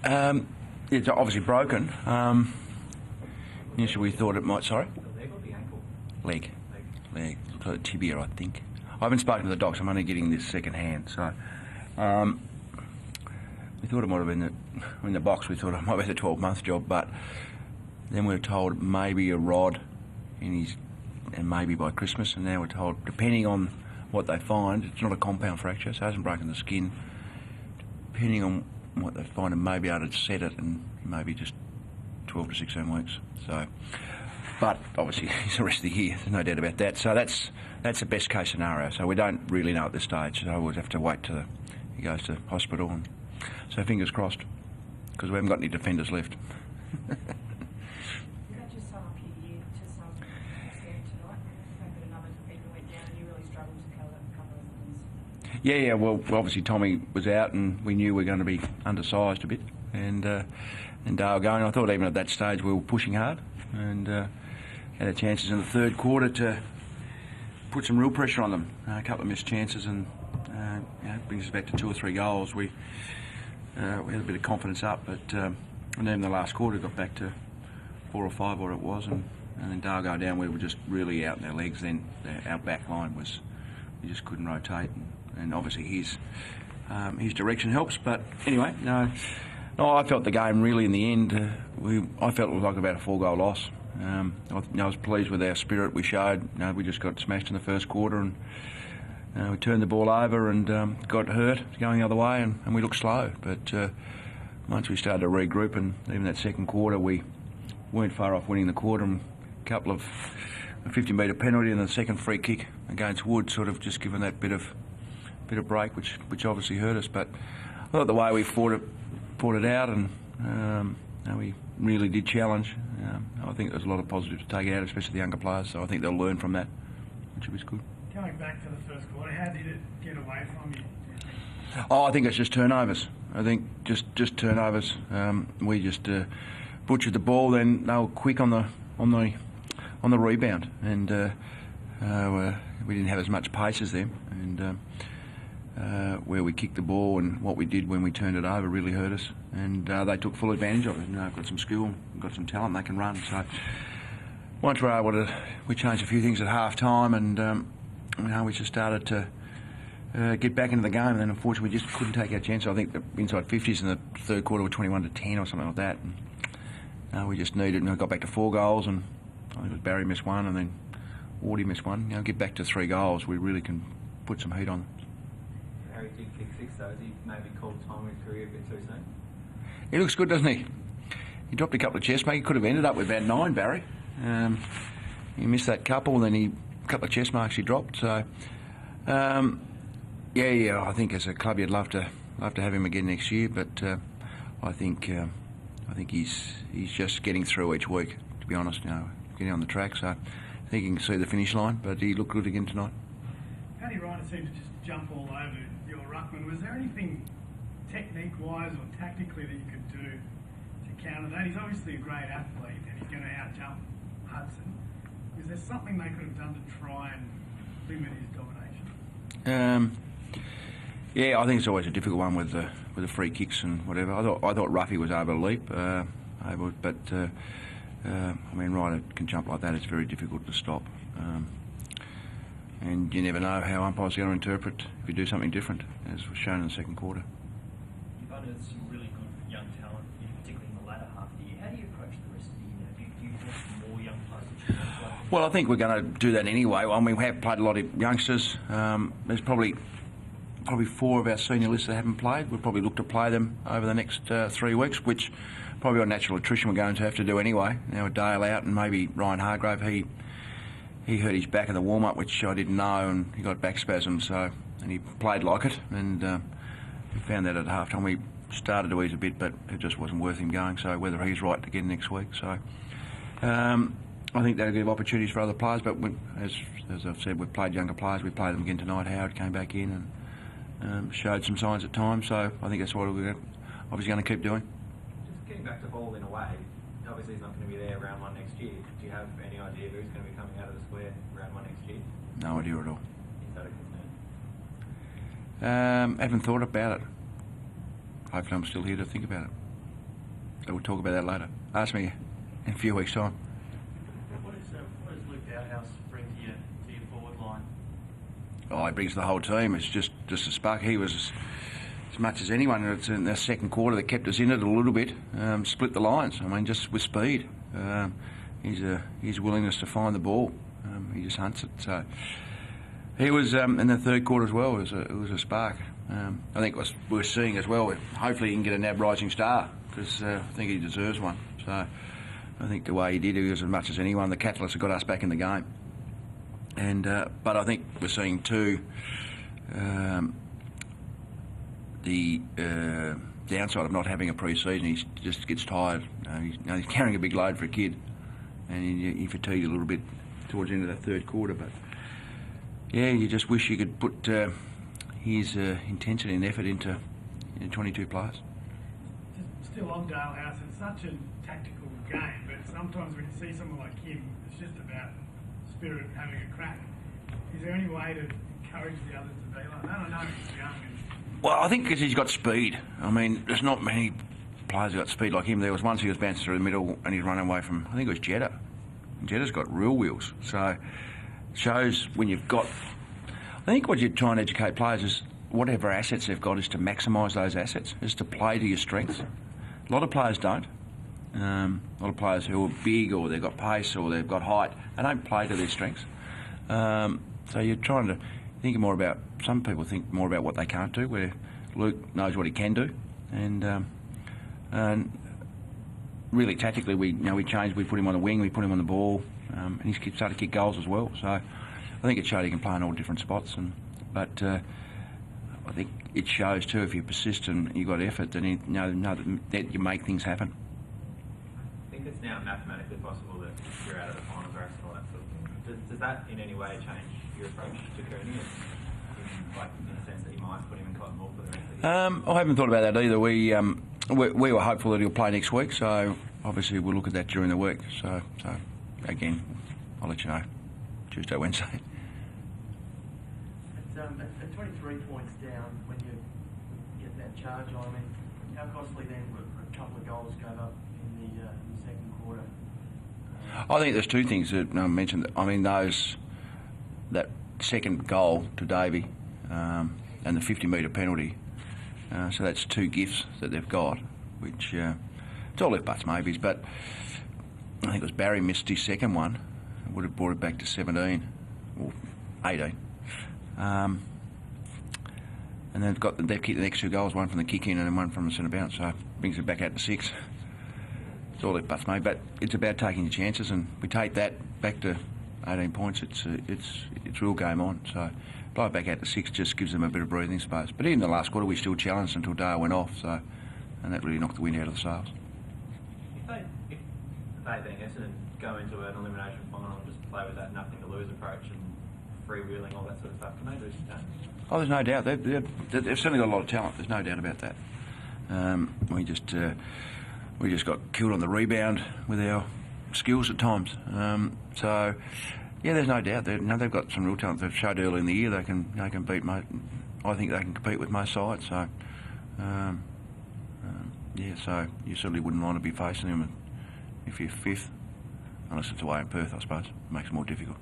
It's obviously broken. Initially we thought it might, sorry? The leg or the ankle? Leg. Tibia, I think. I haven't spoken to the docs, I'm only getting this second hand, so we thought it might have been in the box, we thought it might be the 12-month job, but then we were told maybe a rod and maybe by Christmas, and now we're told, depending on what they find, it's not a compound fracture, so it hasn't broken the skin. Depending on what they find, and maybe able to set it in maybe just 12 to 16 weeks. So, but obviously it's the rest of the year, there's no doubt about that. So that's the best case scenario. So we don't really know at this stage. So we'll have to wait till he goes to hospital. And so fingers crossed, because we haven't got any defenders left. Yeah, well, obviously Tommy was out and we knew we were going to be undersized a bit, and Dale going. I thought even at that stage we were pushing hard and had our chances in the third quarter to put some real pressure on them. A couple of missed chances and brings us back to 2 or 3 goals. We had a bit of confidence up, but and then in the last quarter got back to 4 or 5 what it was, and then Dale go down. We were just really out in their legs. Then our back line was, we just couldn't rotate. And obviously his direction helps, but anyway, no, I felt the game really in the end. I felt it was like about a 4-goal loss. I was pleased with our spirit we showed. We just got smashed in the first quarter, and we turned the ball over and got hurt going the other way, and we looked slow. But once we started to regroup, and even that second quarter, we weren't far off winning the quarter. And a couple of a 50-metre penalty and the second free kick against Wood sort of just given that bit of break, which obviously hurt us. But I thought the way we fought it out, and we really did challenge. I think there's a lot of positives to take out, especially the younger players. So I think they'll learn from that, which was good. Going back to the first quarter, how did it get away from you? I think it's just turnovers. I think just turnovers. We just butchered the ball. Then they were quick on the rebound, and we didn't have as much pace as them. And where we kicked the ball and what we did when we turned it over really hurt us, and they took full advantage of it. Got some skill, got some talent, they can run. So once we're able to, we changed a few things at half time, and we just started to get back into the game, and then unfortunately we just couldn't take our chance. I think the inside 50s in the third quarter were 21-10 or something like that, and we just needed, got back to 4 goals, and I think it was Barry missed one and then Wardy missed one. Get back to 3 goals, we really can put some heat on. Harry did kick 6 though. Has he maybe called time in his career a bit too soon? He looks good, doesn't he? He dropped a couple of chest marks. He could have ended up with about 9, Barry. He missed that couple, and then a couple of chest marks he dropped. So, I think as a club you'd love to have him again next year. But I think he's just getting through each week. To be honest, getting on the track. So I think he can see the finish line. But he looked good again tonight. Paddy Ryder seemed to just jump all over your ruckman. Was there anything technique-wise or tactically that you could do to counter that? He's obviously a great athlete and he's going to out-jump Hudson. Is there something they could have done to try and limit his domination? I think it's always a difficult one with the free kicks and whatever. I thought Ruffy was over the leap, Ryder can jump like that. It's very difficult to stop. And you never know how umpires are going to interpret if you do something different, as was shown in the second quarter. You've unearthed some really good young talent, particularly in the latter half of the year. How do you approach the rest of the year? Do you want more young players to play? Well, I think we're going to do that anyway. I mean, we have played a lot of youngsters. There's probably 4 of our senior lists that haven't played. We'll probably look to play them over the next 3 weeks, which probably on natural attrition we're going to have to do anyway. Now with Dale out and maybe Ryan Hargrave, he hurt his back in the warm-up, which I didn't know, and he got back spasms, and he played like it, and we found that at half-time. We started to ease a bit, but it just wasn't worth him going, so whether he's right again next week. So I think that'll give opportunities for other players, but as I've said, we've played younger players. We played them again tonight. Howard came back in and showed some signs at times, so I think that's what we're obviously going to keep doing. Just getting back to Hall in a way, obviously he's not going to be there round 1 next year. Do you have any idea who's going to be coming out of the square round 1 next year? No idea at all. Is that a concern? Haven't thought about it. Hopefully I'm still here to think about it. So we'll talk about that later. Ask me in a few weeks' time. What does Luke Outhouse bring to your forward line? Oh, he brings the whole team. It's just a spark. He was as much as anyone. It's in the second quarter that kept us in it a little bit. Split the lines. I mean, just with speed. His willingness to find the ball. He just hunts it. So he was in the third quarter as well. It was a spark. I think what we're seeing as well. Hopefully, he can get a NAB Rising Star because I think he deserves one. So I think the way he did, he was as much as anyone. The catalyst that got us back in the game. And but I think we're seeing too the downside of not having a pre-season. He just gets tired. He's carrying a big load for a kid, and he fatigued a little bit towards the end of that third quarter. But yeah, you just wish you could put his intensity and effort into 22 players. Still on Dale House, it's such a tactical game, but sometimes when you see someone like him, it's just about spirit and having a crack. Is there any way to encourage the others to be like that? I know he's young. Well, I think because he's got speed. I mean, there's not many players who got speed like him. There was once he was bounced through the middle and he's running away from, I think it was Jeddah. Jeddah's got real wheels. So it shows when you've got... I think what you're trying to educate players is whatever assets they've got is to maximise those assets, is to play to your strengths. A lot of players don't. A lot of players who are big or they've got pace or they've got height, they don't play to their strengths. So you're trying to think more about, some people think more about what they can't do, where Luke knows what he can do. And really tactically we changed, we put him on the wing, we put him on the ball, and he's started to kick goals as well. So I think it showed he can play in all different spots. But I think it shows too, if you persist and you've got effort, then you know that you make things happen. I think it's now mathematically possible that you're out of the finals race and all that sort of thing. Does that in any way change your approach to Kearney? Like in the sense that you might put him in Cotton Hall for the rest of the year? I haven't thought about that either. We were hopeful that he'll play next week, so obviously we'll look at that during the week. So again, I'll let you know Tuesday, Wednesday. At 23 points down, when you get that charge on, I mean, how costly then were a couple of goals gave up in the second quarter? I think there's two things that I mentioned. I mean, that second goal to Davey and the 50-metre penalty. So that's two gifts that they've got, which it's all left buts maybes. But I think it was Barry missed his second one. Would have brought it back to 17 or 18. And then they've kicked the next two goals, one from the kick in and then one from the centre bounce, so brings it back out to 6. It's all left butts, mate, but it's about taking your chances, and we take that back to 18 points. It's real game on. So blow it back out to 6 just gives them a bit of breathing space. But even the last quarter, we still challenged until Dale went off, and that really knocked the wind out of the sails. If they being Essendon go into an elimination final and just play with that nothing to lose approach and freewheeling, all that sort of stuff, can they do that? Oh, there's no doubt. They've certainly got a lot of talent. There's no doubt about that. We just got killed on the rebound with our skills at times. So, yeah, there's no doubt. They've got some real talent. They've showed early in the year they can beat most. I think they can compete with most sides. So, yeah. So you certainly wouldn't want to be facing them if you're 5th, unless it's away in Perth. I suppose it makes it more difficult.